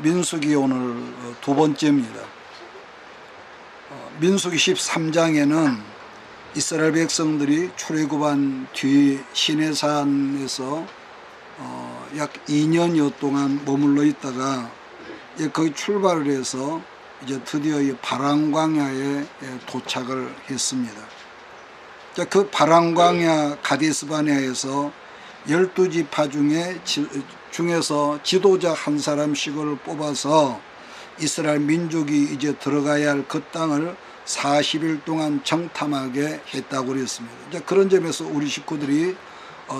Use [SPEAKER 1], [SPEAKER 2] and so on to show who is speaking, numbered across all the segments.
[SPEAKER 1] 민수기 오늘 두 번째입니다. 민수기 13장에는 이스라엘 백성들이 출애굽한 뒤 시내산에서 약 2년여 동안 머물러 있다가 거기 출발을 해서 이제 드디어 이 바람광야에 도착을 했습니다. 그 바람광야 가데스바네아에서 12지파 중에서 지도자 한 사람씩을 뽑아서 이스라엘 민족이 이제 들어가야 할 그 땅을 40일 동안 정탐하게 했다고 그랬습니다. 그런 점에서 우리 식구들이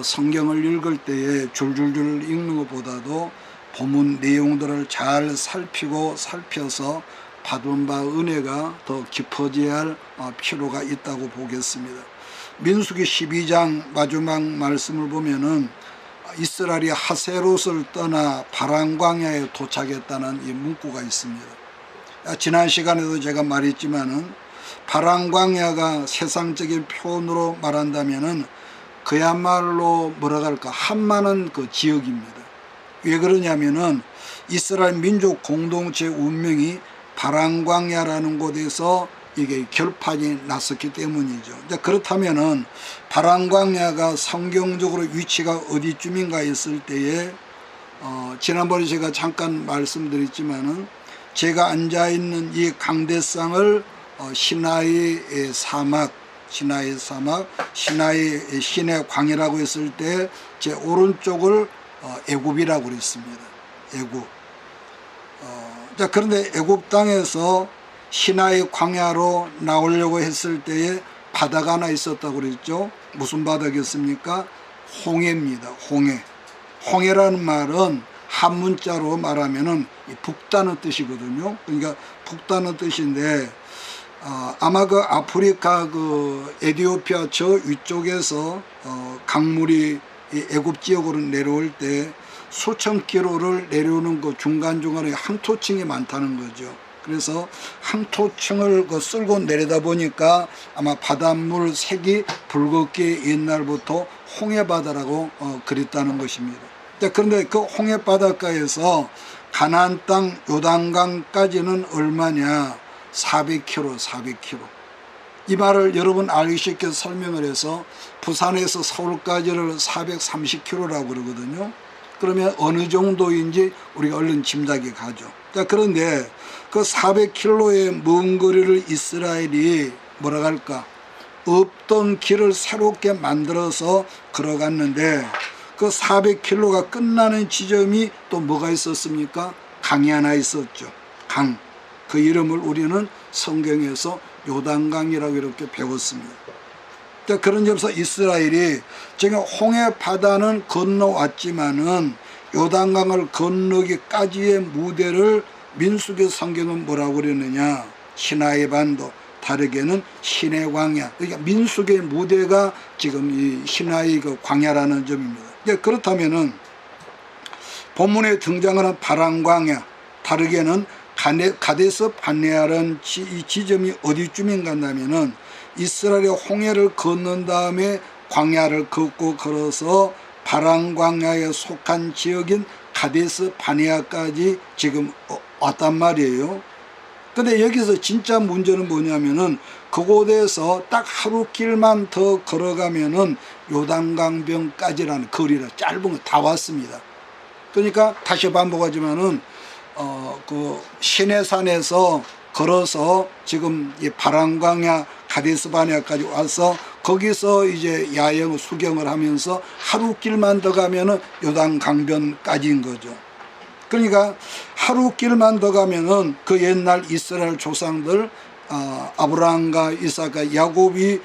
[SPEAKER 1] 성경을 읽을 때에 줄줄줄 읽는 것보다도 본문 내용들을 잘 살펴서 받은 바 은혜가 더 깊어져야 할 필요가 있다고 보겠습니다. 민수기 12장 마지막 말씀을 보면은 이스라엘이 하세롯을 떠나 바람광야에 도착했다는 이 문구가 있습니다. 지난 시간에도 제가 말했지만은 바람광야가 세상적인 표현으로 말한다면은 그야말로 뭐라 할까 한많은 그 지역입니다. 왜 그러냐면은 이스라엘 민족 공동체 운명이 바람광야라는 곳에서 이게 결판이 났었기 때문이죠. 그렇다면은 바람광야가 성경적으로 위치가 어디쯤인가 했을 때에 지난번에 제가 잠깐 말씀드렸지만은 제가 앉아 있는 이 강대상을 시나이 사막, 시내 광야라고 했을 때 제 오른쪽을 애굽이라고 그랬습니다. 애굽. 그런데 애굽 땅에서 시나이 광야로 나오려고 했을 때에 바다가 하나 있었다고 그랬죠. 무슨 바다겠습니까? 홍해입니다. 홍해. 홍해라는 말은 한문자로 말하면은 북다는 뜻이거든요. 그러니까 북다는 뜻인데 아마 그 아프리카 그 에티오피아 저 위쪽에서 강물이 애굽 지역으로 내려올 때 수천 킬로를 내려오는 그 중간중간에 항토층이 많다는 거죠. 그래서 항토층을 쓸고 내려다 보니까 아마 바닷물 색이 붉게 옛날부터 홍해바다라고 그랬다는 것입니다. 그런데 그 홍해바닷가에서 가나안 땅 요단강까지는 얼마냐? 400km. 이 말을 여러분 알기 쉽게 설명을 해서 부산에서 서울까지를 430km라고 그러거든요. 그러면 어느 정도인지 우리가 얼른 짐작이 가죠. 그런데 그 400km의 먼 거리를 이스라엘이 뭐라 할까? 없던 길을 새롭게 만들어서 걸어갔는데 그 400km가 끝나는 지점이 또 뭐가 있었습니까? 강이 하나 있었죠. 강. 그 이름을 우리는 성경에서 요단강이라고 이렇게 배웠습니다. 그런 점에서 이스라엘이 지금 홍해 바다는 건너왔지만은 요단강을 건너기까지의 무대를 민수기 성경은 뭐라고 그랬느냐? 시나이 반도, 다르게는 시내 광야. 그러니까 민수기의 무대가 지금 이 시나이 그 광야라는 점입니다. 그렇다면은 본문에 등장하는 바람광야, 다르게는 가데스 바네아라는 이 지점이 어디쯤인가 한다면은 이스라엘의 홍해를 건넌 다음에 광야를 걷고 걸어서 바람광야에 속한 지역인 가데스 바네아까지 지금 왔단 말이에요. 근데 여기서 진짜 문제는 뭐냐면은 그곳에서 딱 하루 길만 더 걸어가면은 요단강변까지라는 거리라 짧은 거 다 왔습니다. 그러니까 다시 반복하지만은 그 시내산에서 걸어서 지금 이 바람광야 가데스 바네아까지 와서 거기서 이제 야영 수경을 하면서 하루 길만 더 가면은 요단 강변까지인 거죠. 그러니까 하루 길만 더 가면은 그 옛날 이스라엘 조상들 아브라함과 이삭과 야곱이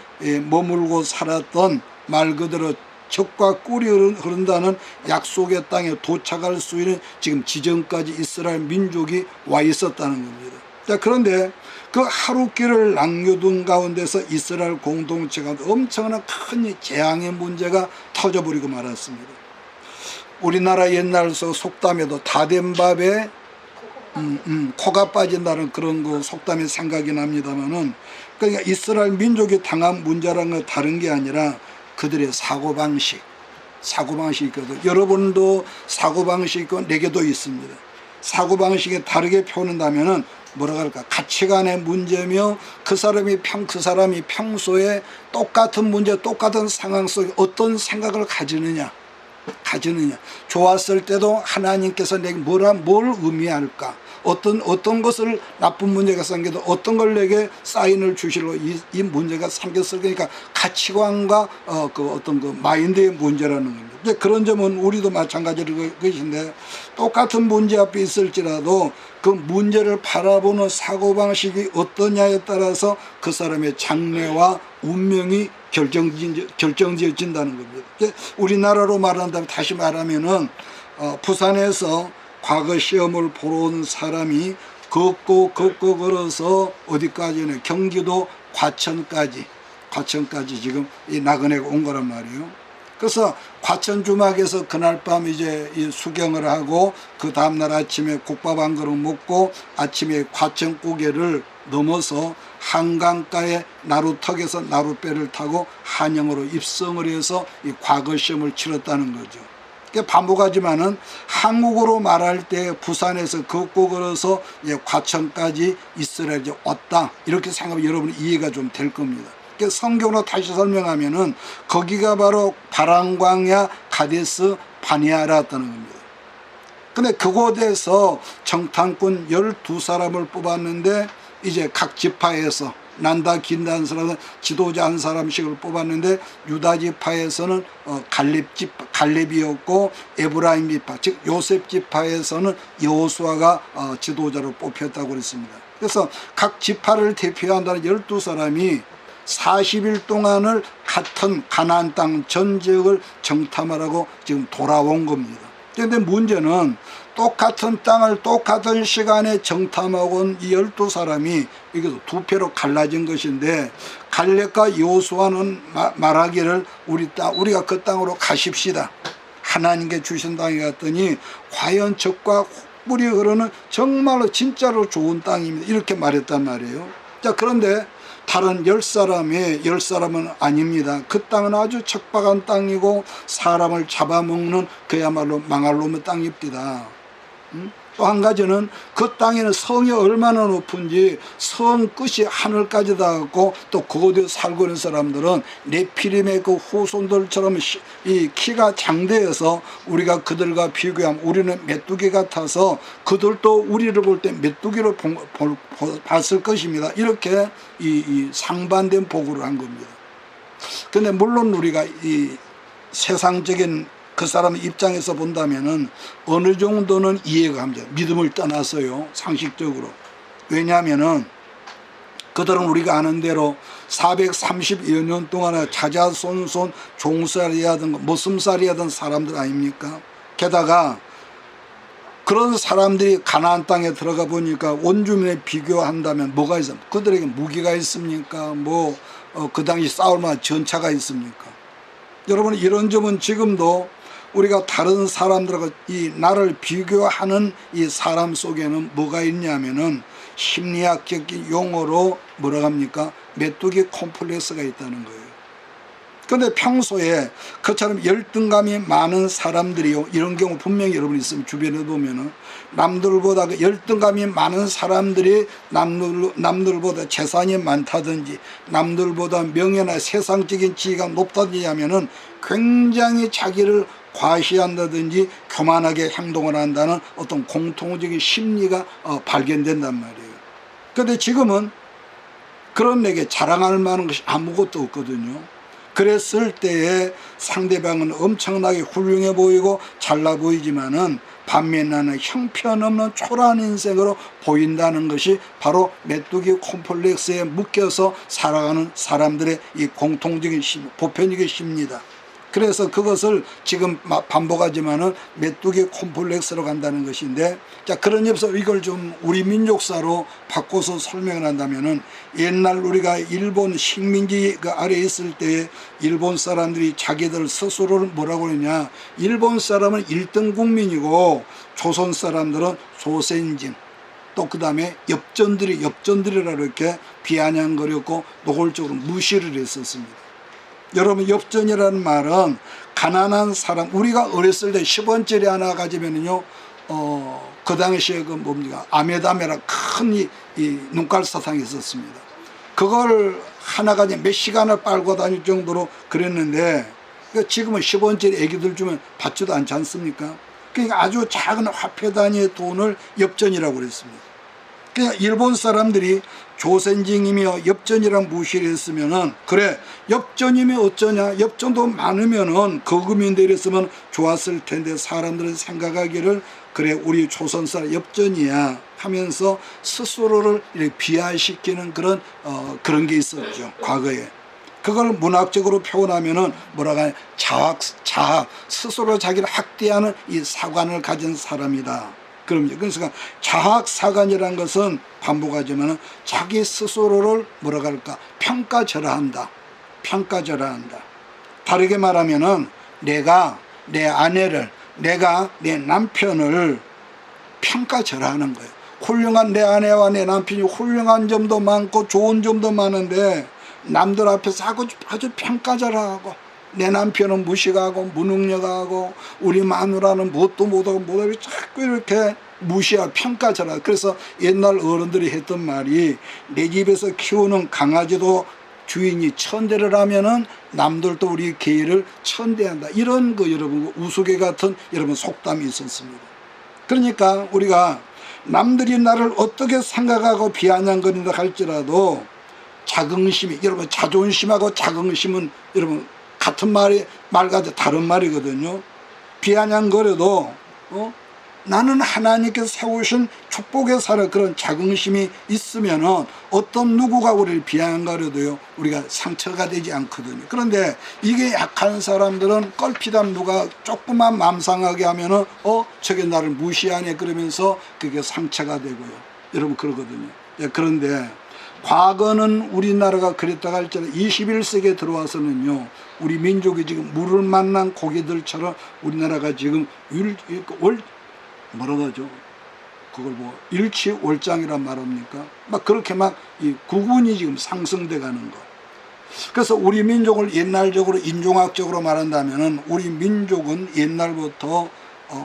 [SPEAKER 1] 머물고 살았던 말 그대로 젖과 꿀이 흐른다는 약속의 땅에 도착할 수 있는 지금 지점까지 이스라엘 민족이 와 있었다는 겁니다. 그런데 그 하루길을 남겨둔 가운데서 이스라엘 공동체가 엄청난 큰 재앙의 문제가 터져버리고 말았습니다. 우리나라 옛날 속담에도 다 된 밥에 코가 빠진다는 그런 그 속담이 생각이 납니다만은, 그러니까 이스라엘 민족이 당한 문제라는 건 다른 게 아니라 그들의 사고방식이 있거든. 여러분도 사고방식이 있고 내게도 있습니다. 사고방식이 다르게 표현한다면은 뭐라 할까, 가치관의 문제며 그 사람이 평소에 똑같은 문제, 똑같은 상황 속에 어떤 생각을 가지느냐. 좋았을 때도 하나님께서 내게 뭘 의미할까, 어떤 것을 나쁜 문제가 생겨도 어떤 걸 내게 사인을 주실로 이 문제가 생겼을 거니까 가치관과 어떤 그 마인드의 문제라는 겁니다. 이제 그런 점은 우리도 마찬가지일 것인데, 똑같은 문제 앞에 있을지라도 그 문제를 바라보는 사고방식이 어떠냐에 따라서 그 사람의 장래와 운명이 결정지어진다는 겁니다. 우리나라로 말한다면, 다시 말하면은 부산에서 과거 시험을 보러 온 사람이 걷고 걸어서 어디까지는 경기도 과천까지 지금 이 나그네가 온 거란 말이에요. 그래서 과천 주막에서 그날 밤 이제 이 수경을 하고 그 다음날 아침에 국밥 한 그릇 먹고 아침에 과천고개를 넘어서 한강가에 나루턱에서 나룻배를 타고 한양으로 입성을 해서 이 과거 시험을 치렀다는 거죠. 반복하지만은 한국어로 말할 때 부산에서 걷고 걸어서 과천까지 이스라엘에 왔다, 이렇게 생각하면 여러분 이해가 좀 될 겁니다. 성경으로 다시 설명하면은 거기가 바로 바람광야 가데스 바네아라였다는 겁니다. 근데 그곳에서 정탐꾼 12사람을 뽑았는데, 이제 각 지파에서 난다 긴다 한 사람은 지도자 한 사람씩을 뽑았는데, 유다 지파에서는 갈렙이었고, 에브라임 지파 즉 요셉 지파에서는 여호수아가 지도자로 뽑혔다고 그랬습니다. 그래서 각 지파를 대표한다는 12사람이 40일 동안을 같은 가나안 땅 전 지역을 정탐하라고 지금 돌아온 겁니다. 그런데 문제는 똑같은 땅을 똑같은 시간에 정탐하고 온 이 12사람이 이게 두 패로 갈라진 것인데, 갈렙과 여호수아는 말하기를 우리가 그 땅으로 가십시다, 하나님께 주신 땅에 갔더니 과연 적과 흙물이 흐르는 정말로 진짜로 좋은 땅입니다, 이렇게 말했단 말이에요. 자, 그런데 다른 10사람은 아닙니다. 그 땅은 아주 척박한 땅이고 사람을 잡아먹는 그야말로 망할 놈의 땅입니다. 또 한 가지는 그 땅에는 성이 얼마나 높은지 성 끝이 하늘까지 닿았고, 또 그곳에 살고 있는 사람들은 네피림의 그 후손들처럼 이 키가 장대해서 우리가 그들과 비교하면 우리는 메뚜기 같아서 그들도 우리를 볼 때 메뚜기로 봤을 것입니다. 이렇게 이 상반된 보고를 한 겁니다. 근데 물론 우리가 이 세상적인 그 사람의 입장에서 본다면은 어느 정도는 이해가 갑니다. 믿음을 떠나서요, 상식적으로. 왜냐하면은 그들은 우리가 아는 대로 430여 년 동안에 자자손손 종살이 하던 모슴살이 하던 사람들 아닙니까? 게다가 그런 사람들이 가나안 땅에 들어가 보니까 원주민에 비교한다면 뭐가 있습니까? 그들에게 무기가 있습니까? 그 당시 싸울 만한 전차가 있습니까? 여러분, 이런 점은 지금도 우리가 다른 사람들하고 이 나를 비교하는 이 사람 속에는 뭐가 있냐면은 심리학적인 용어로 뭐라고 합니까? 메뚜기 콤플렉스가 있다는 거예요. 그런데 평소에 그처럼 열등감이 많은 사람들이요, 이런 경우 분명히 여러분 있으면 주변에 보면은 남들보다 그 열등감이 많은 사람들이 남들보다 재산이 많다든지 남들보다 명예나 세상적인 지위가 높다든지 하면은 굉장히 자기를 과시한다든지 교만하게 행동을 한다는 어떤 공통적인 심리가 발견된단 말이에요. 그런데 지금은 그런 내게 자랑할 만한 것이 아무것도 없거든요. 그랬을 때에 상대방은 엄청나게 훌륭해 보이고 잘나 보이지만은 반면 나는 형편없는 초라한 인생으로 보인다는 것이 바로 메뚜기 콤플렉스에 묶여서 살아가는 사람들의 이 공통적인 보편적인 심리다. 그래서 그것을 지금 반복하지만은 메뚜기 콤플렉스로 간다는 것인데, 자, 그런 점에서 이걸 좀 우리 민족사로 바꿔서 설명을 한다면은, 옛날 우리가 일본 식민지 그 아래에 있을 때 일본 사람들이 자기들 스스로를 뭐라고 그러냐, 일본 사람은 1등 국민이고 조선 사람들은 소생진, 또 그 다음에 엽전들이라 이렇게 비아냥거렸고 노골적으로 무시를 했었습니다. 여러분, 엽전이라는 말은 가난한 사람, 우리가 어렸을 때 10원짜리 하나 가지면요 그 당시에 그 뭡니까 아메다메라 큰 이 눈깔 사탕이 있었습니다. 그걸 하나가 이제 몇 시간을 빨고 다닐 정도로 그랬는데 지금은 10원짜리 애기들 주면 받지도 않지 않습니까? 그러니까 아주 작은 화폐 단위의 돈을 엽전이라고 그랬습니다. 그러니까 일본 사람들이 조선징이며 엽전이랑 무시를 했으면은 그래 엽전이면 어쩌냐 엽전도 많으면은 거금인데 이랬으면 좋았을 텐데 사람들은 생각하기를 그래 우리 조선 사람 엽전이야 하면서 스스로를 이렇게 비하시키는 그런 게 있었죠 과거에. 그걸 문학적으로 표현하면은 뭐라고 하냐 자학 스스로 자기를 학대하는 이 사관을 가진 사람이다. 그래서 자학사관이라는 것은 반복하지만 자기 스스로를 뭐라고 할까 평가절하한다. 평가절하한다. 다르게 말하면은 내가 내 아내를 내가 내 남편을 평가절하하는 거예요. 훌륭한 내 아내와 내 남편이 훌륭한 점도 많고 좋은 점도 많은데 남들 앞에서 아주 평가절하고 내 남편은 무식하고 무능력하고 우리 마누라는 뭣도 못하고 자꾸 이렇게 무시하고 평가절하. 그래서 옛날 어른들이 했던 말이 내 집에서 키우는 강아지도 주인이 천대를 하면은 남들도 우리 개를 천대한다. 이런 거 여러분 우스개 같은 여러분 속담이 있었습니다. 그러니까 우리가 남들이 나를 어떻게 생각하고 비아냥거린다 할지라도 자긍심이 여러분 자존심하고 자긍심은 여러분 같은 말 같아 다른 말이거든요. 비아냥거려도 나는 하나님께서 세우신 축복의 사람 그런 자긍심이 있으면은 어떤 누구가 우리를 비아냥거려도요 우리가 상처가 되지 않거든요. 그런데 이게 약한 사람들은 껄피담 누가 조금만 마음 상하게 하면은 저게 나를 무시하네 그러면서 그게 상처가 되고요. 여러분 그러거든요. 그런데 과거는 우리나라가 그랬다가 할지라도 21세기에 들어와서는요 우리 민족이 지금 물을 만난 고기들처럼 우리나라가 지금 뭐라고 하죠? 그걸 뭐 일치월장이란 말합니까? 막 그렇게 막 이 구분이 지금 상승돼 가는 거. 그래서 우리 민족을 옛날적으로 인종학적으로 말한다면은 우리 민족은 옛날부터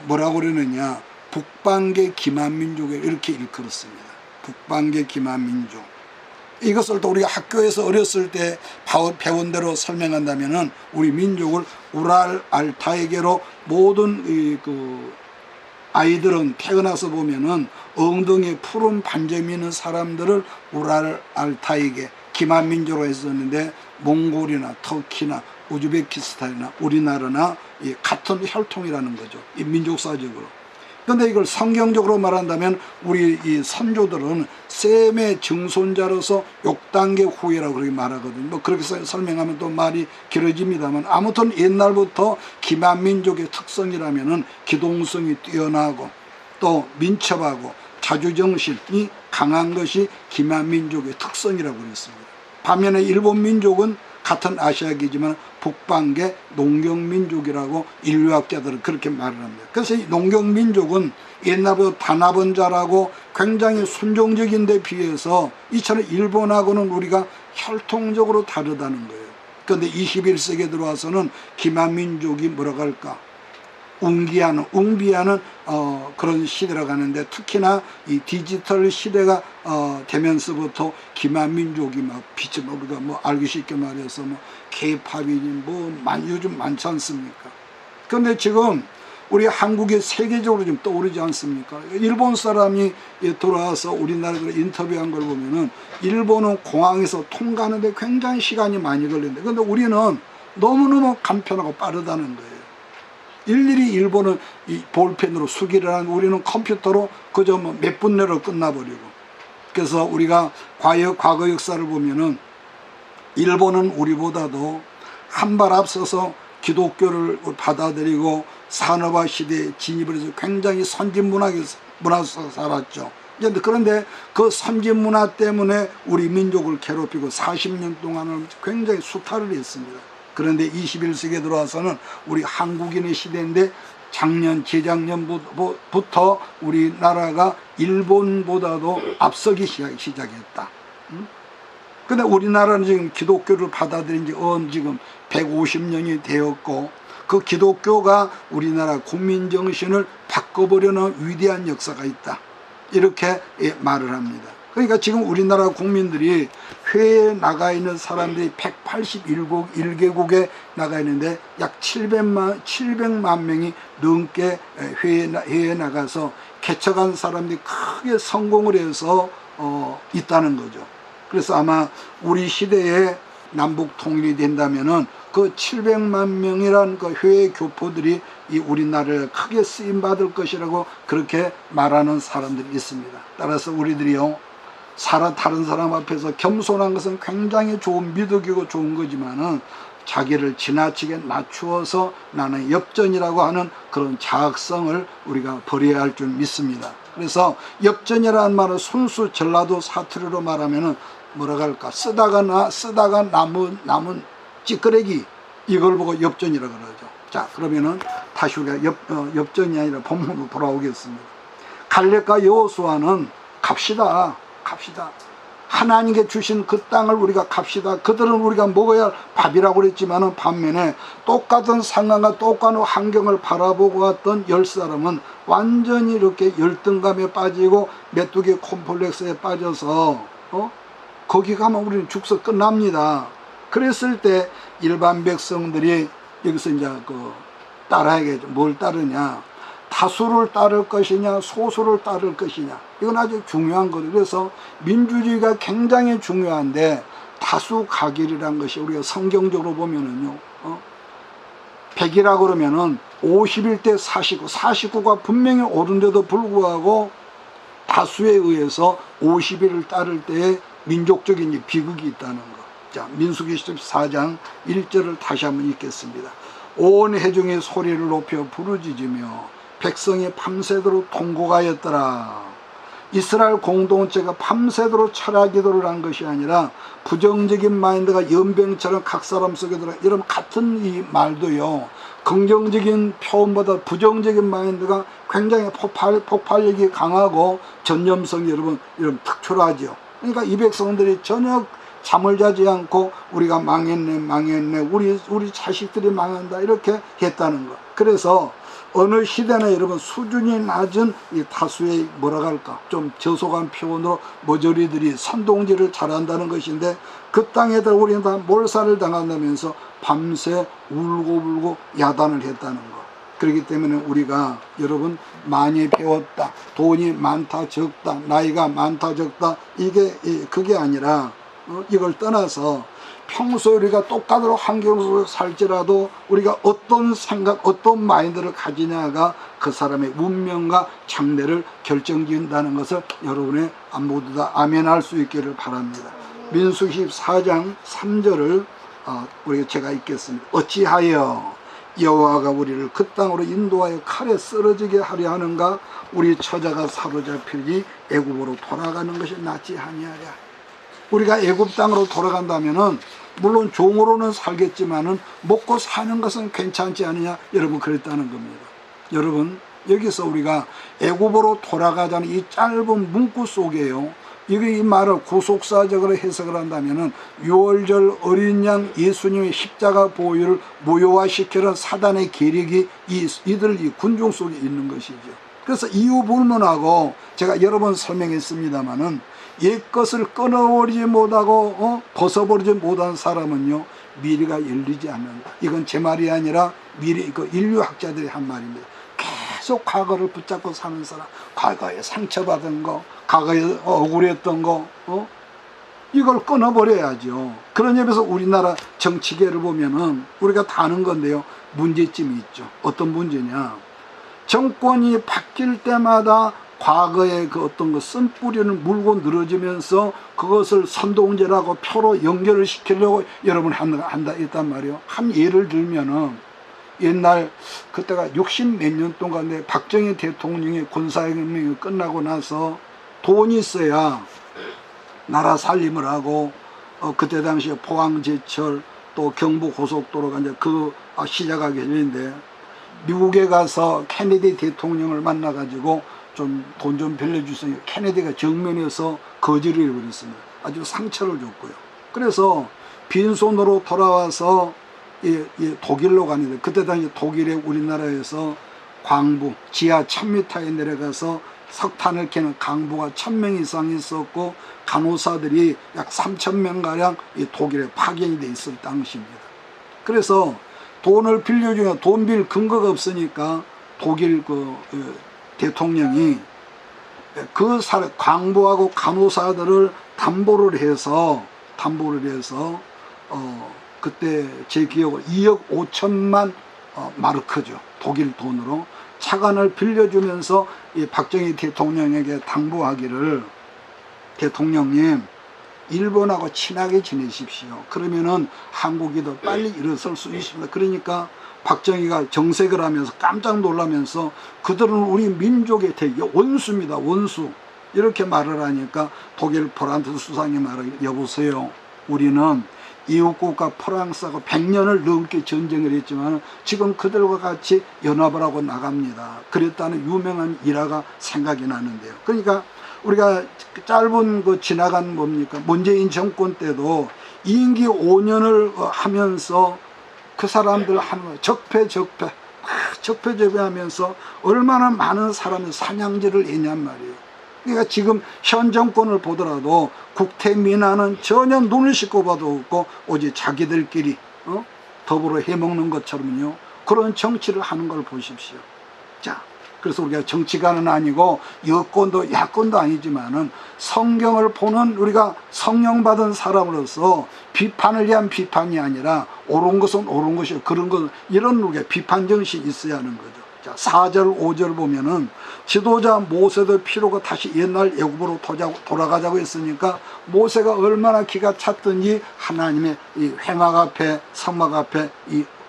[SPEAKER 1] 뭐라고 그러느냐 북방계 기만민족에 이렇게 일컬었습니다. 북방계 기만민족. 이것을 또 우리가 학교에서 어렸을 때 배운 대로 설명한다면은 우리 민족을 우랄 알타이계로 모든 아이들은 태어나서 보면은 엉덩이에 푸른 반점이 있는 사람들을 우랄 알타이계 기만민족으로 했었는데 몽골이나 터키나 우즈베키스탄이나 우리나라나 같은 혈통이라는 거죠. 이 민족사적으로. 그런데 이걸 성경적으로 말한다면 우리 이 선조들은 셈의 증손자로서 6단계 후예라고 그렇게 말하거든요. 뭐 그렇게 설명하면 또 말이 길어집니다만 아무튼 옛날부터 기만민족의 특성이라면은 기동성이 뛰어나고 또 민첩하고 자주정신이 강한 것이 기만민족의 특성이라고 그랬습니다. 반면에 일본 민족은 같은 아시아계지만 북방계 농경민족이라고 인류학자들은 그렇게 말을 합니다. 그래서 이 농경민족은 옛날부터 단합원자라고 굉장히 순종적인 데 비해서 이처럼 일본하고는 우리가 혈통적으로 다르다는 거예요. 그런데 21세기에 들어와서는 기만민족이 뭐라고 할까 웅비하는 그런 시대로 가는데 특히나 이 디지털 시대가 되면서부터 기만민족이 막 빛을 우리가 뭐 알기 쉽게 말해서 뭐 K-팝이니 요즘 많지 않습니까? 그런데 지금 우리 한국이 세계적으로 좀 떠오르지 않습니까? 일본 사람이 돌아와서 우리나라로 인터뷰한 걸 보면은 일본은 공항에서 통과하는데 굉장히 시간이 많이 걸리는데 그런데 우리는 너무너무 간편하고 빠르다는 거예요. 일일이 일본은 이 볼펜으로 수기를 하는 우리는 컴퓨터로 그저 뭐 몇 분 내로 끝나버리고. 그래서 우리가 과거 역사를 보면은 일본은 우리보다도 한 발 앞서서 기독교를 받아들이고 산업화 시대에 진입을 해서 굉장히 선진 문화에서 살았죠. 그런데 그 선진 문화 때문에 우리 민족을 괴롭히고 40년 동안은 굉장히 수탈을 했습니다. 그런데 21세기에 들어와서는 우리 한국인의 시대인데 재작년부터 우리나라가 일본보다도 앞서기 시작했다. 근데 우리나라는 지금 기독교를 받아들인 지 지금 150년이 되었고 그 기독교가 우리나라 국민 정신을 바꿔보려는 위대한 역사가 있다. 이렇게 말을 합니다. 그러니까 지금 우리나라 국민들이 회에 나가 있는 사람들이 181개국에 나가 있는데 약 700만 명이 넘게 회에 나가서 개척한 사람들이 크게 성공을 해서 있다는 거죠. 그래서 아마 우리 시대에 남북 통일이 된다면은 그 700만 명이란 그 회의 교포들이 이 우리나라를 크게 쓰임 받을 것이라고 그렇게 말하는 사람들이 있습니다. 따라서 우리들이요, 다른 사람 앞에서 겸손한 것은 굉장히 좋은 미덕이고 좋은 거지만은 자기를 지나치게 낮추어서 나는 엽전이라고 하는 그런 자학성을 우리가 버려야 할 줄 믿습니다. 그래서 엽전이라는 말은 순수 전라도 사투리로 말하면은 뭐라고 할까, 쓰다가 남은 찌끄레기, 이걸 보고 엽전이라고 그러죠. 자, 그러면은 다시 우리가 엽전이 아니라 본문으로 돌아오겠습니다. 갈렙과 여호수아는 갑시다. 하나님께 주신 그 땅을 우리가 갑시다. 그들은 우리가 먹어야 할 밥이라고 그랬지만은 반면에 똑같은 상황과 똑같은 환경을 바라보고 왔던 10사람은 완전히 이렇게 열등감에 빠지고 메뚜기 콤플렉스에 빠져서 거기 가면 우리는 죽서 끝납니다. 그랬을 때 일반 백성들이 여기서 이제 따라야겠죠. 뭘 따르냐? 다수를 따를 것이냐, 소수를 따를 것이냐. 이건 아주 중요한 거죠. 그래서 민주주의가 굉장히 중요한데 다수 가결이라는 것이 우리가 성경적으로 보면은요, 100이라고 그러면은 51대 49, 49가 분명히 옳은데도 불구하고 다수에 의해서 51을 따를 때에 민족적인 비극이 있다는 거. 자, 민수기 14장 1절을 다시 한번 읽겠습니다. 온 회중이 소리를 높여 부르짖으며 백성이 밤새도록 통곡하였더라. 이스라엘 공동체가 밤새도록 철야기도를 한 것이 아니라 부정적인 마인드가 연병처럼 각 사람 속에 들어, 여러분 같은 이 말도요, 긍정적인 표현보다 부정적인 마인드가 굉장히 폭발력이 강하고 전념성이 여러분 특출하죠. 그러니까 이 백성들이 전혀 잠을 자지 않고 우리가 망했네 우리 자식들이 망한다 이렇게 했다는 거. 그래서 어느 시대나 여러분 수준이 낮은 이 다수의 뭐라고 할까, 좀 저속한 표현으로 머저리들이 선동질을 잘한다는 것인데 그 땅에다 우리는 다 몰살을 당한다면서 밤새 울고 야단을 했다는 거. 그렇기 때문에 우리가 여러분 많이 배웠다, 돈이 많다 적다, 나이가 많다 적다, 그게 아니라 이걸 떠나서 평소에 우리가 똑같은 환경 속에서 살지라도 우리가 어떤 생각, 어떤 마인드를 가지냐가 그 사람의 운명과 장래를 결정짓는다는 것을 여러분의 모두 다 아멘할 수 있기를 바랍니다. 민수기 14장 3절을 우리가 제가 읽겠습니다. 어찌하여 여호와가 우리를 그 땅으로 인도하여 칼에 쓰러지게 하려 하는가? 우리 처자가 사로잡히니 애굽으로 돌아가는 것이 낫지 아니하랴. 우리가 애굽 땅으로 돌아간다면은 물론 종으로는 살겠지만은 먹고 사는 것은 괜찮지 않느냐, 여러분 그랬다는 겁니다. 여러분 여기서 우리가 애굽으로 돌아가자는 이 짧은 문구 속에요, 이 말을 구속사적으로 해석을 한다면은 6월절 어린 양 예수님의 십자가 보혈을 무효화시키는 사단의 계략이 이 군중 속에 있는 것이죠. 그래서 이유 불문하고 제가 여러 번 설명했습니다마는 옛것을 끊어버리지 못하고 벗어버리지 못한 사람은요 미래가 열리지 않는다. 이건 제 말이 아니라 인류학자들이 한 말입니다. 계속 과거를 붙잡고 사는 사람, 과거에 상처받은 거, 과거에 억울했던 거, 이걸 끊어버려야죠. 그런 의미에서 우리나라 정치계를 보면은 우리가 다 아는 건데요, 문제점이 있죠. 어떤 문제냐? 정권이 바뀔 때마다 과거의 그 어떤 거 쓴뿌리는 물고 늘어지면서 그것을 선동제라고 표로 연결을 시키려고 여러분 한다 했단 말이에요. 한 예를 들면은 옛날 그때가 60몇 년 동안 박정희 대통령의 군사혁명이 끝나고 나서 돈이 있어야 나라 살림을 하고 그때 당시에 포항제철 또 경부고속도로가 이제 시작하게 되는데 미국에 가서 케네디 대통령을 만나가지고 좀 돈 좀 빌려주세요. 케네디가 정면에서 거절을 해버렸습니다. 아주 상처를 줬고요. 그래서 빈손으로 돌아와서 독일로 가는데, 그때 당시 독일의 우리나라에서 광부 지하 1000m에 내려가서 석탄을 캐는 강부가 1000명 이상 있었고, 간호사들이 약 3000명가량 독일에 파견이 돼 있을 당시입니다. 그래서 돈을 빌려주면 돈 빌 근거가 없으니까 독일 대통령이 그 광부하고 간호사들을 담보를 해서 그때 제 기억으로 2억 5천만 마르크죠. 독일 돈으로 차관을 빌려주면서 이 박정희 대통령에게 당부하기를, 대통령님, 일본하고 친하게 지내십시오. 그러면은 한국이 더 빨리 일어설 수 있습니다. 그러니까 박정희가 정색을 하면서 깜짝 놀라면서, 그들은 우리 민족의 원수입니다, 원수. 이렇게 말을 하니까 독일 포란트 수상이 말하기를, 여보세요, 우리는 이웃국가 프랑스하고 100년을 넘게 전쟁을 했지만 지금 그들과 같이 연합을 하고 나갑니다. 그랬다는 유명한 일화가 생각이 나는데요. 그러니까 우리가 짧은 지나간 문재인 정권 때도 임기 5년을 하면서 그 사람들 하는 거 적폐하면서 얼마나 많은 사람이 사냥제를 했냔 말이에요. 그러니까 지금 현 정권을 보더라도 국태민안은 전혀 눈을 씻고 봐도 없고 오직 자기들끼리 더불어 해먹는 것처럼요, 그런 정치를 하는 걸 보십시오. 자, 그래서 우리가 정치가는 아니고 여권도 야권도 아니지만은 성경을 보는 우리가 성령 받은 사람으로서 비판을 위한 비판이 아니라 옳은 것은 옳은 것이요, 그런 것, 이런 우리가 비판 정신이 있어야 하는 거죠. 자, 4절 5절 보면은 지도자 모세도 필요가 다시 옛날 애굽으로 돌아가자고 했으니까 모세가 얼마나 기가 찼든지 하나님의 이 회막 앞에 성막 앞에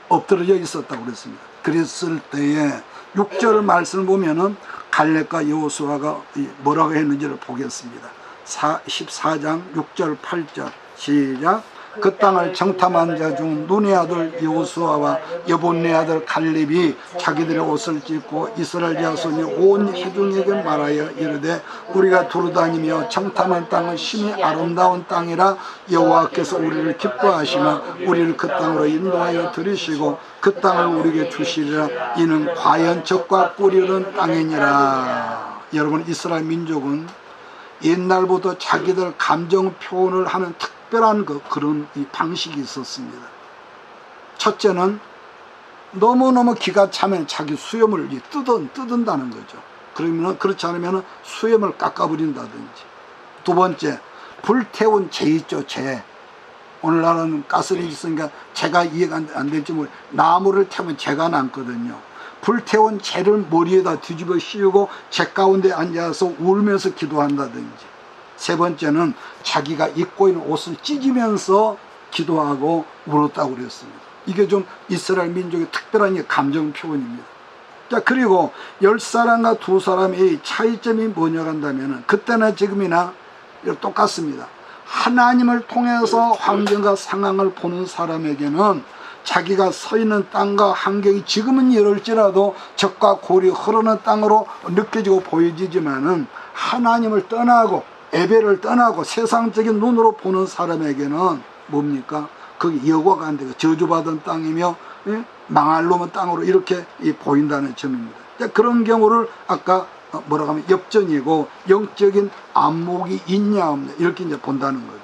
[SPEAKER 1] 엎드러져 있었다고 그랬습니다. 그랬을 때에 6절 말씀을 보면은 갈렙과 여호수아가 뭐라고 했는지를 보겠습니다. 14장 6절 8절 시작. 그 땅을 정탐한 자 중 눈의 아들 여호수아와 여본네 아들 갈렙이 자기들의 옷을 찢고 이스라엘 자손이 온 회중에게 말하여 이르되, 우리가 두루다니며 정탐한 땅은 심히 아름다운 땅이라 여호와께서 우리를 기뻐하시며 우리를 그 땅으로 인도하여 들이시고 그 땅을 우리에게 주시리라. 이는 과연 적과 꿀이는 땅이니라. 여러분, 이스라엘 민족은 옛날부터 자기들 감정 표현을 하는 특별한 그런 이 방식이 있었습니다. 첫째는 너무너무 기가 차면 자기 수염을 뜯은다는 거죠. 그러면 그렇지 않으면 수염을 깎아버린다든지. 두 번째, 불태운 재 있죠, 재. 오늘날은 가스를 있으니까 재가 이해가 안 될지 모르겠어요. 나무를 태우면 재가 남거든요. 불태운 재를 머리에다 뒤집어 씌우고 재 가운데 앉아서 울면서 기도한다든지. 세 번째는 자기가 입고 있는 옷을 찢으면서 기도하고 울었다고 그랬습니다. 이게 좀 이스라엘 민족의 특별한 감정 표현입니다. 자, 그리고 10사람과 2사람의 차이점이 뭐냐 한다면 그때나 지금이나 똑같습니다. 하나님을 통해서 환경과 상황을 보는 사람에게는 자기가 서 있는 땅과 환경이 지금은 이럴지라도 적과 골이 흐르는 땅으로 느껴지고 보여지지만은, 하나님을 떠나고 예배를 떠나고 세상적인 눈으로 보는 사람에게는 뭡니까? 거기 여과가 안 되고 저주받은 땅이며 망할 놈의 땅으로 이렇게 보인다는 점입니다. 그런 경우를 아까 뭐라고 하면 엽전이고 영적인 안목이 있냐 없냐 이렇게 이제 본다는 거죠.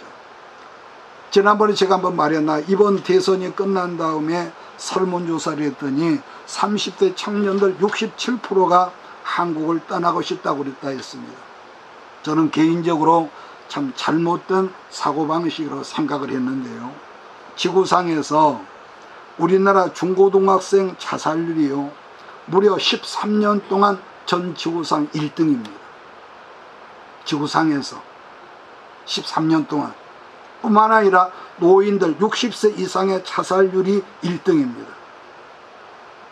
[SPEAKER 1] 지난번에 제가 한번 말했나, 이번 대선이 끝난 다음에 설문조사를 했더니 30대 청년들 67%가 한국을 떠나고 싶다고 그랬다 했습니다. 저는 개인적으로 참 잘못된 사고방식으로 생각을 했는데요. 지구상에서 우리나라 중고등학생 자살률이요, 무려 13년 동안 전 지구상 1등입니다. 지구상에서 13년 동안. 뿐만 아니라 노인들 60세 이상의 자살률이 1등입니다.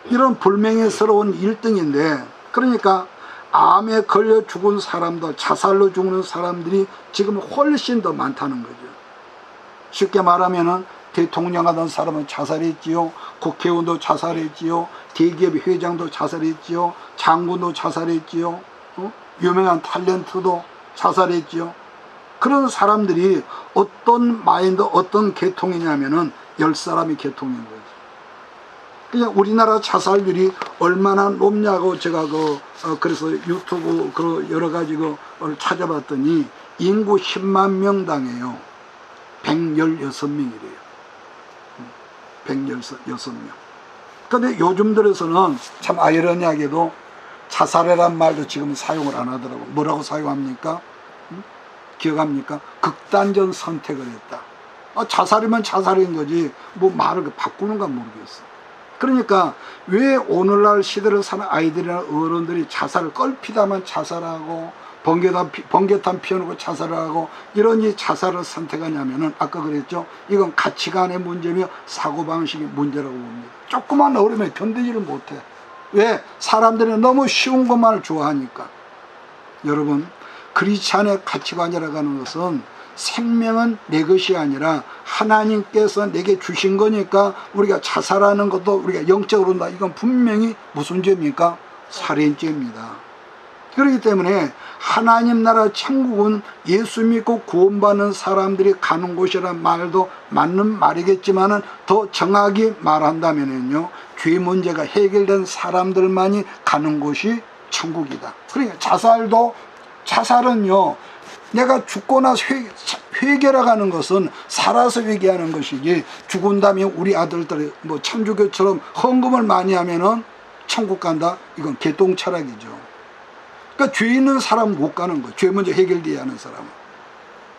[SPEAKER 1] 이런 불명예스러운 1등인데, 그러니까 암에 걸려 죽은 사람들, 자살로 죽는 사람들이 지금 훨씬 더 많다는 거죠. 쉽게 말하면은 대통령 하던 사람은 자살했지요, 국회의원도 자살했지요, 대기업 회장도 자살했지요, 장군도 자살했지요, 유명한 탤런트도 자살했지요. 그런 사람들이 어떤 마인드, 어떤 계통이냐면은 10사람이 계통인 거죠. 그냥 우리나라 자살률이 얼마나 높냐고 제가 그래서 유튜브 여러 가지 찾아봤더니 인구 10만 명당에요 116명이래요. 116명. 근데 요즘 들어서는 참 아이러니하게도 자살이란 말도 지금 사용을 안 하더라고. 뭐라고 사용합니까? 기억합니까? 극단적 선택을 했다. 자살이면 자살인 거지 뭐 말을 바꾸는가 모르겠어. 그러니까 왜 오늘날 시대를 사는 아이들이나 어른들이 자살을 껄피다만 자살하고 번개탄 피워놓고 자살을 하고 이런 자살을 선택하냐면은 아까 그랬죠. 이건 가치관의 문제며 사고방식의 문제라고 봅니다. 조그만 어려움에 견디지를 못해. 왜? 사람들은 너무 쉬운 것만을 좋아하니까. 여러분, 크리스찬의 가치관이라고 하는 것은 생명은 내 것이 아니라 하나님께서 내게 주신 거니까 우리가 자살하는 것도 우리가 영적으로 한다. 이건 분명히 무슨 죄입니까? 살인죄입니다. 그렇기 때문에 하나님 나라 천국은 예수 믿고 구원받는 사람들이 가는 곳이란 말도 맞는 말이겠지만은 더 정확히 말한다면요, 죄 문제가 해결된 사람들만이 가는 곳이 천국이다. 그러니까 자살은요, 내가 죽고 나서 회개라고 하는 것은 살아서 회개하는 것이지, 죽은 다음에 우리 아들들이 뭐 천주교처럼 헌금을 많이 하면은 천국 간다? 이건 개똥 철학이죠. 그러니까 죄 있는 사람은 못 가는 거예요. 죄 먼저 해결돼야 하는 사람은.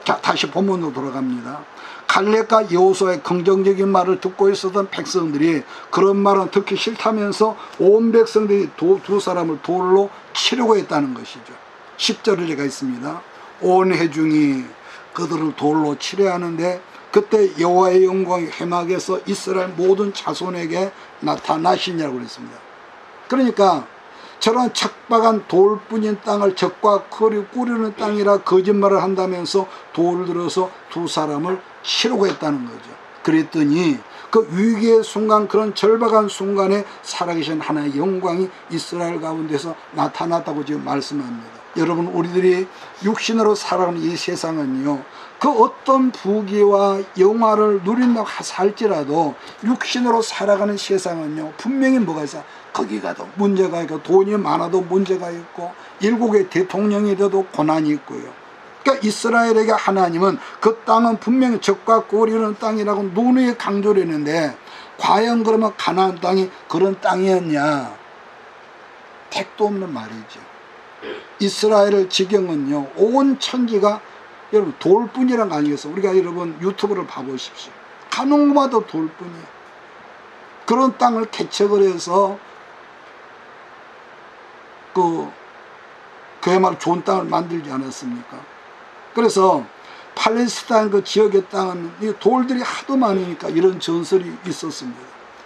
[SPEAKER 1] 자, 다시 본문으로 돌아갑니다. 갈렙과 여호수아의 긍정적인 말을 듣고 있었던 백성들이 그런 말은 듣기 싫다면서 온 백성들이 두 사람을 돌로 치려고 했다는 것이죠. 10절을 제가 있습니다. 온 회중이 그들을 돌로 치려 하는데 그때 여호와의 영광이 회막에서 이스라엘 모든 자손에게 나타나시냐고 그랬습니다. 그러니까 저런 척박한 돌뿐인 땅을 적과 꾸리는 땅이라 거짓말을 한다면서 돌을 들어서 두 사람을 치려고 했다는 거죠. 그랬더니 그 위기의 순간, 그런 절박한 순간에 살아계신 하나의 영광이 이스라엘 가운데서 나타났다고 지금 말씀합니다. 여러분, 우리들이 육신으로 살아가는 이 세상은요, 그 어떤 부귀와 영화를 누린다고 할지라도 육신으로 살아가는 세상은요, 분명히 뭐가 있어요? 거기 가도 문제가 있고, 돈이 많아도 문제가 있고, 일국의 대통령이 돼도 고난이 있고요. 그러니까 이스라엘에게 하나님은 그 땅은 분명히 적과 꼬리는 땅이라고 누누이 강조를 했는데, 과연 그러면 가나안 땅이 그런 땅이었냐? 택도 없는 말이죠. 이스라엘의 지경은요, 온 천지가 여러분 돌뿐이란 거 아니겠어요? 우리가 여러분 유튜브를 봐보십시오. 가는 곳마다 돌뿐이에요. 그런 땅을 개척을 해서 그야말로 좋은 땅을 만들지 않았습니까? 그래서 팔레스타인 그 지역의 땅은 이 돌들이 하도 많으니까 이런 전설이 있었습니다.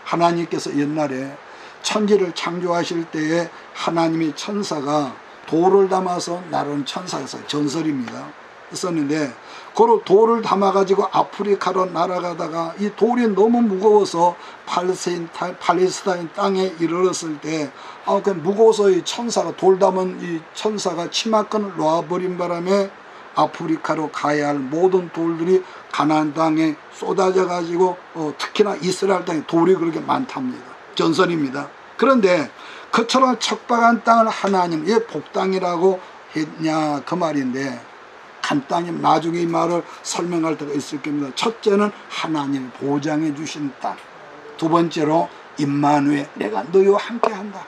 [SPEAKER 1] 하나님께서 옛날에 천지를 창조하실 때에 하나님의 천사가 돌을 담아서 나르는 천사가 전설입니다. 있었는데 그걸 돌을 담아가지고 아프리카로 날아가다가 이 돌이 너무 무거워서 팔레스타인 땅에 이르렀을 때 그 무거워서 이 천사가 돌 담은 이 천사가 치마끈을 놓아버린 바람에 아프리카로 가야 할 모든 돌들이 가나안 땅에 쏟아져 가지고 특히나 이스라엘 땅에 돌이 그렇게 많답니다. 전설입니다. 그런데 그처럼 척박한 땅을 하나님 왜 복땅이라고 했냐 그 말인데, 간단히 나중에 이 말을 설명할 때가 있을 겁니다. 첫째는 하나님 보장해 주신 땅, 두 번째로 임마누엘, 내가 너희와 함께한다.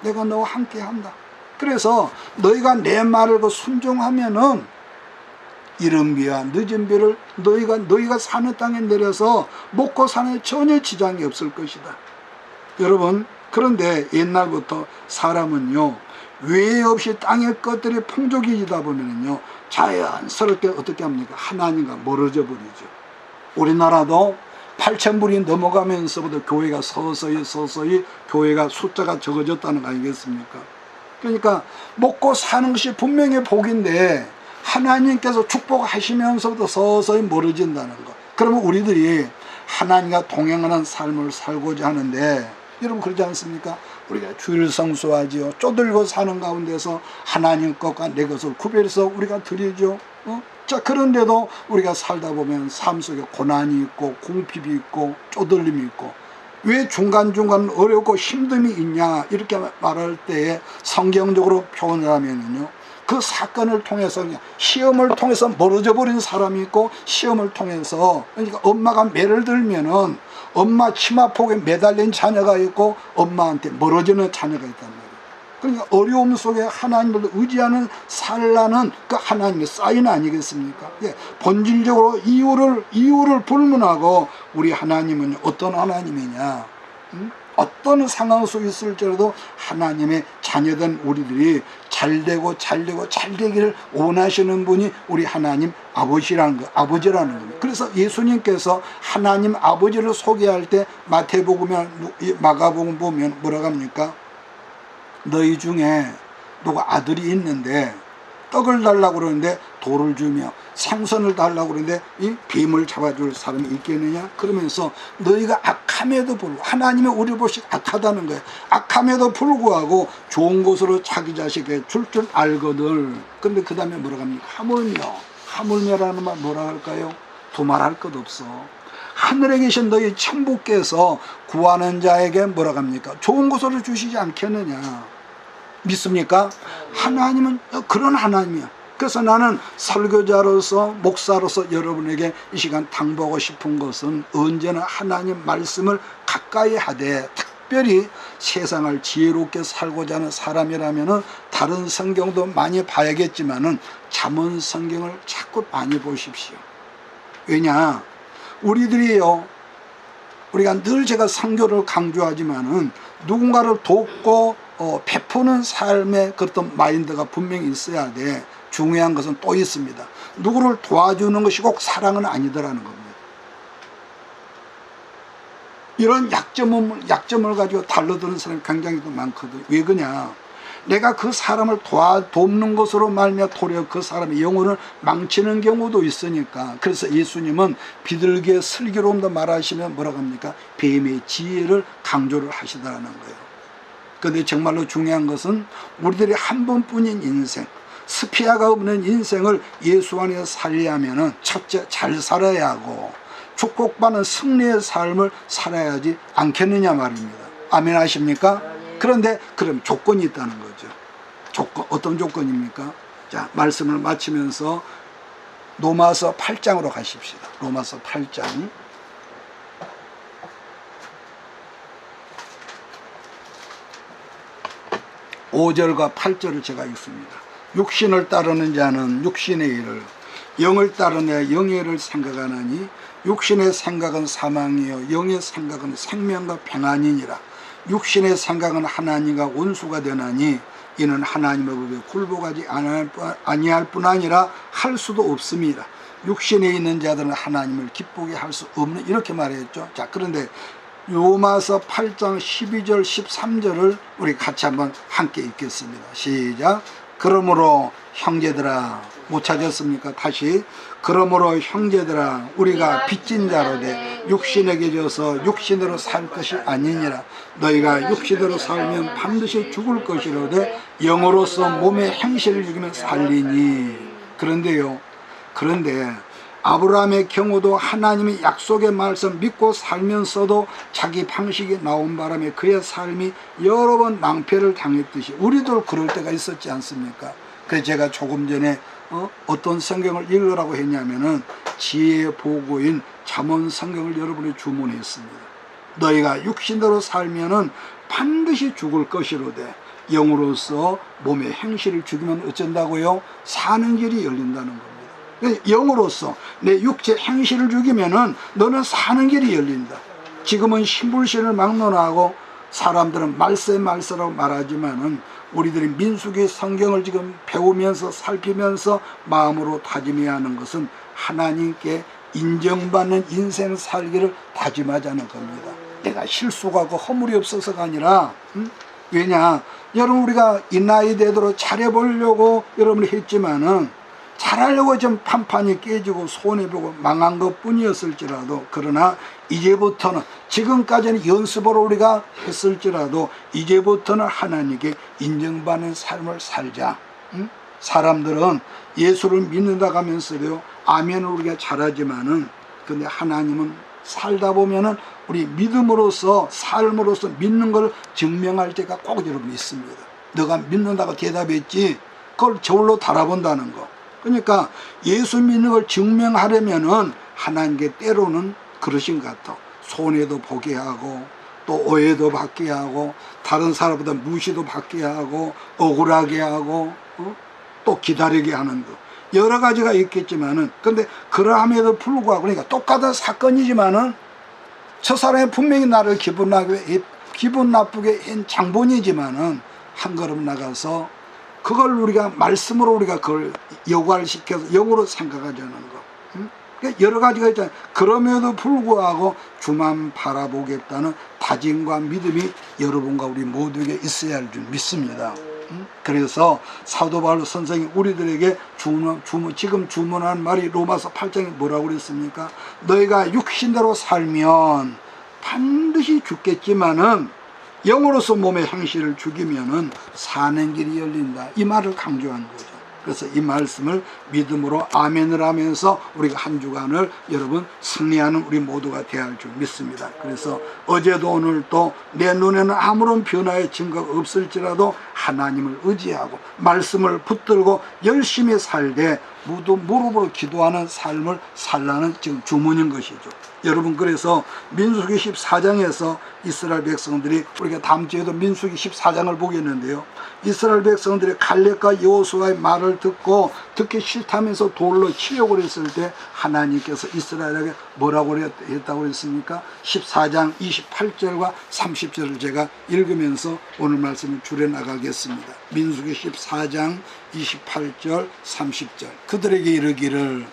[SPEAKER 1] 내가 너와 함께한다. 그래서 너희가 내 말을 순종하면은 이른 비와 늦은 비를 너희가 사는 땅에 내려서 먹고 사는 데 전혀 지장이 없을 것이다. 여러분, 그런데 옛날부터 사람은요, 외 없이 땅의 것들이 풍족해지다 보면은요, 자연스럽게 어떻게 합니까? 하나님과 멀어져 버리죠. 우리나라도 8,000불이 넘어가면서부터 교회가 서서히 교회가 숫자가 적어졌다는 거 아니겠습니까? 그러니까 먹고 사는 것이 분명히 복인데 하나님께서 축복하시면서부터 서서히 멀어진다는 거. 그러면 우리들이 하나님과 동행하는 삶을 살고자 하는데, 여러분 그러지 않습니까? 우리가 주일 성수하지요. 쪼들고 사는 가운데서 하나님 것과 내 것을 구별해서 우리가 드리죠. 자, 그런데도 우리가 살다 보면 삶 속에 고난이 있고 궁핍이 있고 쪼들림이 있고, 왜 중간중간 어렵고 힘듦이 있냐 이렇게 말할 때에 성경적으로 표현을 하면요, 그 사건을 통해서 시험을 통해서 멀어져 버린 사람이 있고, 시험을 통해서, 그러니까 엄마가 매를 들면은 엄마 치마폭에 매달린 자녀가 있고 엄마한테 멀어지는 자녀가 있단 말이에요. 그러니까 어려움 속에 하나님을 의지하는 살라는 그 하나님의 사인 아니겠습니까? 예, 본질적으로 이유를 불문하고 우리 하나님은 어떤 하나님이냐, 어떤 상황 속에 있을지라도 하나님의 자녀된 우리들이 잘되고 잘되기를 원하시는 분이 우리 하나님 아버지라는 겁니다. 그래서 예수님께서 하나님 아버지를 소개할 때 마태복음이나 마가복음 보면 뭐라고 합니까? 너희 중에 누가 아들이 있는데 떡을 달라고 그러는데 돌을 주며, 생선을 달라고 그러는데 이 뱀을 잡아줄 사람이 있겠느냐? 그러면서 너희가 악함에도 불구하고, 하나님의 우리 보시 악하다는 거예요. 악함에도 불구하고 좋은 것으로 자기 자식에게 줄 알거든. 근데 그 다음에 뭐라고 합니까? 하물며라는 말 뭐라 할까요? 두말할 것 없어. 하늘에 계신 너희 천부께서 구하는 자에게 뭐라고 합니까? 좋은 것으로 주시지 않겠느냐? 믿습니까? 하나님은 그런 하나님이야. 그래서 나는 설교자로서, 목사로서 여러분에게 이 시간 당부하고 싶은 것은 언제나 하나님 말씀을 가까이 하되, 특별히 세상을 지혜롭게 살고자 하는 사람이라면 다른 성경도 많이 봐야겠지만은 잠언 성경을 자꾸 많이 보십시오. 왜냐? 우리들이요, 우리가 늘 제가 선교를 강조하지만은 누군가를 돕고 베푸는 삶의 그런 마인드가 분명히 있어야 돼. 중요한 것은 또 있습니다. 누구를 도와주는 것이 꼭 사랑은 아니더라는 겁니다. 이런 약점을 가지고 달라드는 사람이 굉장히 많거든요. 왜 그러냐? 내가 그 사람을 돕는 것으로 말미암아 도리어 그 사람의 영혼을 망치는 경우도 있으니까. 그래서 예수님은 비둘기의 슬기로움도 말하시면 뭐라고 합니까? 뱀의 지혜를 강조를 하시더라는 거예요. 그런데 정말로 중요한 것은 우리들이 한 번뿐인 인생, 스피아가 없는 인생을 예수 안에서 살려면은 첫째 잘 살아야 하고 축복받는 승리의 삶을 살아야지 않겠느냐 말입니다. 아멘 하십니까? 그런데 그럼 조건이 있다는 거죠. 어떤 조건입니까? 자, 말씀을 마치면서 로마서 8장으로 가십시다. 로마서 8장. 5절과 8절을 제가 읽습니다. 육신을 따르는 자는 육신의 일을, 영을 따르는 영의 일을 생각하나니 육신의 생각은 사망이요 영의 생각은 생명과 평안이니라. 육신의 생각은 하나님과 원수가 되나니 이는 하나님의 법에 굴복하지 아니할 뿐 아니라 할 수도 없습니다. 육신에 있는 자들은 하나님을 기쁘게 할 수 없는, 이렇게 말했죠. 자, 그런데 로마서 8장 12절 13절을 우리 같이 한번 함께 읽겠습니다. 시작. 그러므로 형제들아, 못 찾았습니까? 다시. 그러므로 형제들아, 우리가 빚진 자로 돼 육신에게 져서 육신으로 살 것이 아니니라. 너희가 육신으로 살면 반드시 죽을 것이로되 영으로서 몸의 행실을 죽이면 살리니. 그런데 아브라함의 경우도 하나님의 약속의 말씀 믿고 살면서도 자기 방식이 나온 바람에 그의 삶이 여러 번 낭패를 당했듯이 우리도 그럴 때가 있었지 않습니까? 그래서 제가 조금 전에 어떤 성경을 읽으라고 했냐면은 지혜의 보고인 잠언 성경을 여러분이 주문했습니다. 너희가 육신으로 살면은 반드시 죽을 것이로되 영으로서 몸의 행실을 죽이면 어쩐다고요? 사는 길이 열린다는 겁니다. 영으로서 내 육체 행실을 죽이면은 너는 사는 길이 열린다. 지금은 신불신을 막론하고 사람들은 말세라고 말하지만은 우리들이 민수기 성경을 지금 배우면서 살피면서 마음으로 다짐해야 하는 것은 하나님께 인정받는 인생 살기를 다짐하자는 겁니다. 내가 실수가 그 허물이 없어서가 아니라 왜냐, 여러분 우리가 이 나이 되도록 잘해보려고 여러분이 했지만은 잘하려고 좀 판판이 깨지고 손해보고 망한 것 뿐이었을지라도, 그러나 이제부터는, 지금까지는 연습으로 우리가 했을지라도 이제부터는 하나님께 인정받는 삶을 살자. 사람들은 예수를 믿는다고 하면서요 아멘을 우리가 잘하지만은 근데 하나님은 살다 보면은 우리 믿음으로서 삶으로서 믿는 걸 증명할 때가 꼭 여러분 있습니다. 너가 믿는다고 대답했지 그걸 저울로 달아본다는 거. 그러니까 예수 믿는 걸 증명하려면은 하나님께 때로는 그러신 것 같아. 손해도 보게 하고 또 오해도 받게 하고 다른 사람보다 무시도 받게 하고 억울하게 하고 또 기다리게 하는 거 여러 가지가 있겠지만은 근데 그러함에도 불구하고 그러니까 똑같은 사건이지만은 저 사람이 분명히 나를 기분 나쁘게 한 장본이지만은 한 걸음 나가서 그걸 우리가 말씀으로 우리가 그걸 여과시켜서 영으로 생각하자는 거. 여러 가지가 있잖아요. 그럼에도 불구하고 주만 바라보겠다는 다짐과 믿음이 여러분과 우리 모두에게 있어야 할 줄 믿습니다. 그래서 사도 바울 선생이 우리들에게 지금 주문한 말이 로마서 8장에 뭐라고 그랬습니까? 너희가 육신대로 살면 반드시 죽겠지만은 영으로서 몸의 행실을 죽이면은 사는 길이 열린다. 이 말을 강조한 거죠. 그래서 이 말씀을 믿음으로 아멘을 하면서 우리가 한 주간을 여러분 승리하는 우리 모두가 되어야 할 줄 믿습니다. 그래서 어제도 오늘도 내 눈에는 아무런 변화의 증거가 없을지라도 하나님을 의지하고 말씀을 붙들고 열심히 살되 무릎으로 기도하는 삶을 살라는 지금 주문인 것이죠. 여러분 그래서 민수기 14장에서 이스라엘 백성들이 우리가 다음 주에도 민수기 14장을 보겠는데요. 이스라엘 백성들이 갈렙과 여호수아의 말을 듣기 싫다면서 돌로 치려고 했을 때 하나님께서 이스라엘에게 뭐라고 했다고 했습니까? 14장 28절과 30절을 제가 읽으면서 오늘 말씀을 줄여나가겠습니다. 민수기 14장 28절 30절 그들에게 이르기를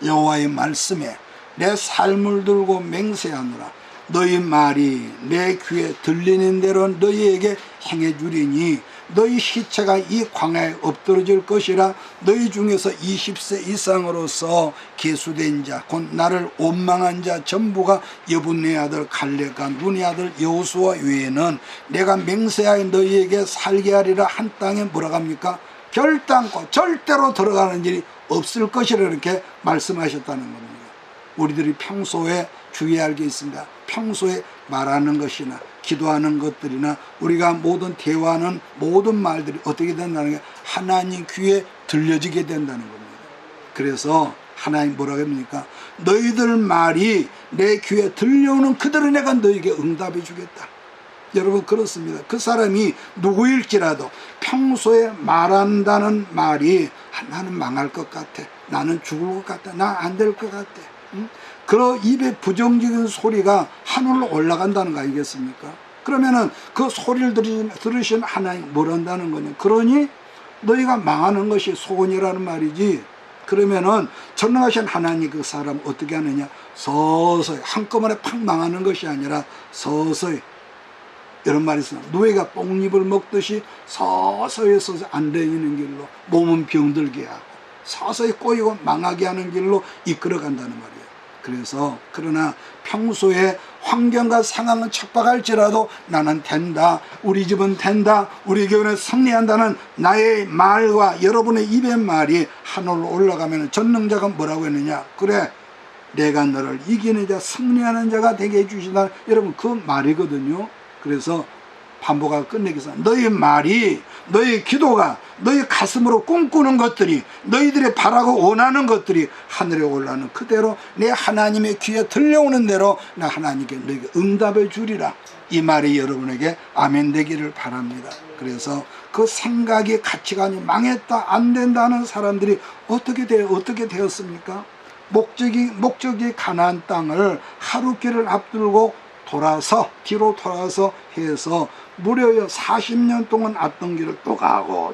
[SPEAKER 1] 여호와의 말씀에 내 삶을 들고 맹세하노라. 너희 말이 내 귀에 들리는 대로 너희에게 행해주리니 너희 시체가 이 광야에 엎드러질 것이라. 너희 중에서 20세 이상으로서 계수된 자 곧 나를 원망한 자 전부가 여분네 아들 갈렙과 눈의 아들 여호수아 외에는 내가 맹세하여 너희에게 살게 하리라. 한 땅에 뭐라고 합니까? 결단코 절대로 들어가는 일이 없을 것이라 이렇게 말씀하셨다는 겁니다. 우리들이 평소에 주의해야 할 게 있습니다. 평소에 말하는 것이나 기도하는 것들이나 우리가 모든 대화하는 모든 말들이 어떻게 된다는 게 하나님 귀에 들려지게 된다는 겁니다. 그래서 하나님 뭐라고 합니까? 너희들 말이 내 귀에 들려오는 그대로 내가 너희에게 응답해 주겠다. 여러분 그렇습니다. 그 사람이 누구일지라도 평소에 말한다는 말이 나는 망할 것 같아, 나는 죽을 것 같아, 나 안 될 것 같아, 그런 입에 부정적인 소리가 하늘로 올라간다는 거 아니겠습니까? 그러면은 그 소리를 들으신 하나님 뭘 한다는 거냐? 그러니 너희가 망하는 것이 소원이라는 말이지. 그러면은 전능하신 하나님 그 사람 어떻게 하느냐? 서서히 한꺼번에 팍 망하는 것이 아니라 서서히, 이런 말이 있어요. 누에가 뽕잎을 먹듯이 서서히 안 되는 길로, 몸은 병들게 하고 서서히 꼬이고 망하게 하는 길로 이끌어 간다는 말이에요. 그래서 그러나 평소에 환경과 상황은 척박할지라도 나는 된다, 우리 집은 된다, 우리 교회는 승리한다는 나의 말과 여러분의 입의 말이 하늘로 올라가면 전능자가 뭐라고 했느냐? 그래, 내가 너를 이기는 자, 승리하는 자가 되게 해주시다. 여러분 그 말이거든요. 그래서 반복하고 끝내기서 너희 말이, 너희 기도가, 너희 가슴으로 꿈꾸는 것들이, 너희들이 바라고 원하는 것들이 하늘에 올라오는 그대로 내 하나님의 귀에 들려오는 대로 나 하나님께 너희에게 응답해 주리라. 이 말이 여러분에게 아멘 되기를 바랍니다. 그래서 그 생각이, 가치관이 망했다, 안 된다는 사람들이 어떻게 되었습니까? 목적이 가나안 땅을 하루길을 앞두고 뒤로 돌아서 해서 무려 40년 동안 왔던 길을 또 가고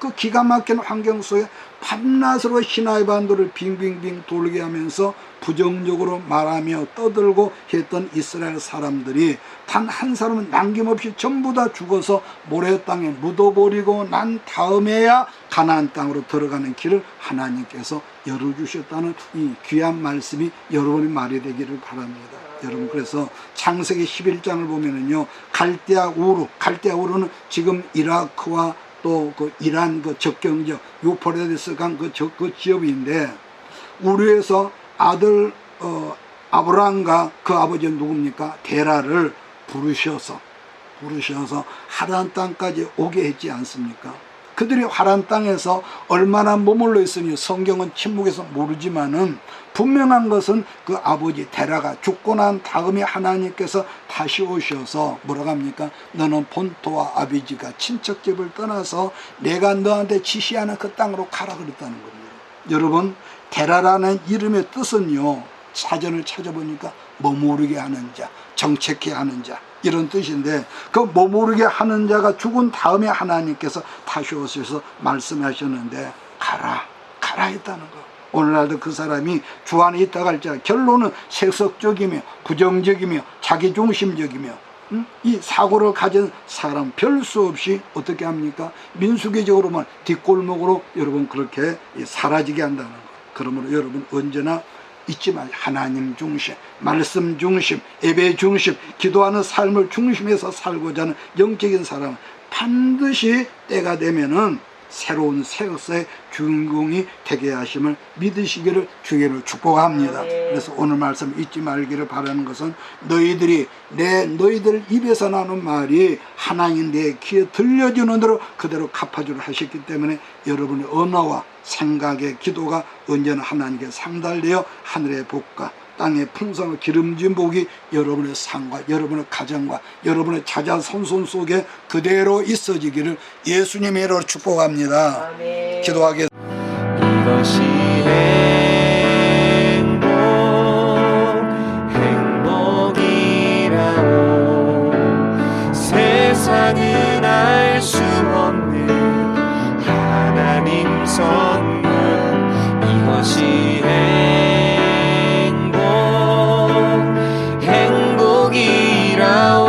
[SPEAKER 1] 그 기가 막힌 환경 속에 밤낮으로 시나이 반도를 빙빙빙 돌게 하면서 부정적으로 말하며 떠들고 했던 이스라엘 사람들이 단 한 사람은 남김없이 전부 다 죽어서 모래 땅에 묻어버리고 난 다음에야 가나안 땅으로 들어가는 길을 하나님께서 열어주셨다는 이 귀한 말씀이 여러분의 말이 되기를 바랍니다. 여러분 그래서 창세기 11장을 보면은요, 갈대아우르는 지금 이라크와 또 그 이란 그 접경지역 유프라데스 강 그 지역인데 우르에서 아들 아브라함과 그 아버지는 누굽니까? 데라를 부르셔서 하란 땅까지 오게 했지 않습니까? 그들이 하란 땅에서 얼마나 머물러 있으니 성경은 침묵해서 모르지만은 분명한 것은 그 아버지 데라가 죽고 난 다음에 하나님께서 다시 오셔서 뭐라고 합니까? 너는 본토와 아비지가 친척집을 떠나서 내가 너한테 지시하는 그 땅으로 가라 그랬다는 겁니다. 여러분, 데라라는 이름의 뜻은요, 사전을 찾아보니까 머무르게 하는 자, 정착케 하는 자, 이런 뜻인데, 그 머무르게 하는 자가 죽은 다음에 하나님께서 다시 오셔서 말씀하셨는데 가라 했다는 거. 오늘날도 그 사람이 주 안에 있다가 할지라 결론은 세속적이며 부정적이며 자기중심적이며 이 사고를 가진 사람 별 수 없이 어떻게 합니까? 민수기적으로만 뒷골목으로 여러분 그렇게 사라지게 한다는 거. 그러므로 여러분 언제나 잊지 마세요. 하나님 중심, 말씀 중심, 예배 중심, 기도하는 삶을 중심에서 살고자 하는 영적인 사람은 반드시 때가 되면은 새로운 새 역사의 주인공이 되게 하심을 믿으시기를 주기를 축복합니다. 그래서 오늘 말씀 잊지 말기를 바라는 것은 너희들 입에서 나오는 말이 하나님 내 귀에 들려주는 대로 그대로 갚아주려 하셨기 때문에 여러분의 언어와 생각의 기도가 언제나 하나님께 상달되어 하늘의 복과 땅의 풍성한 기름진 복이 여러분의 삶과 여러분의 가정과 여러분의 자자손손 속에 그대로 있어지기를 예수님의 이름으로 축복합니다. 아멘. 기도하겠습니다.
[SPEAKER 2] 이것이 행복이라오. 세상은 알 수 없는 하나님 선물. 이것이 행복이라오.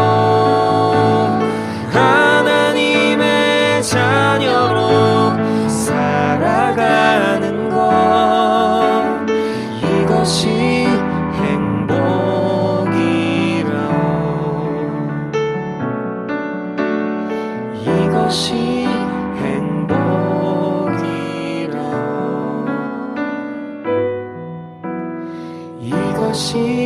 [SPEAKER 2] 하나님의 자녀로 살아가는 것, 이것이 행복이라오. 이것이 행복이라오. 이것이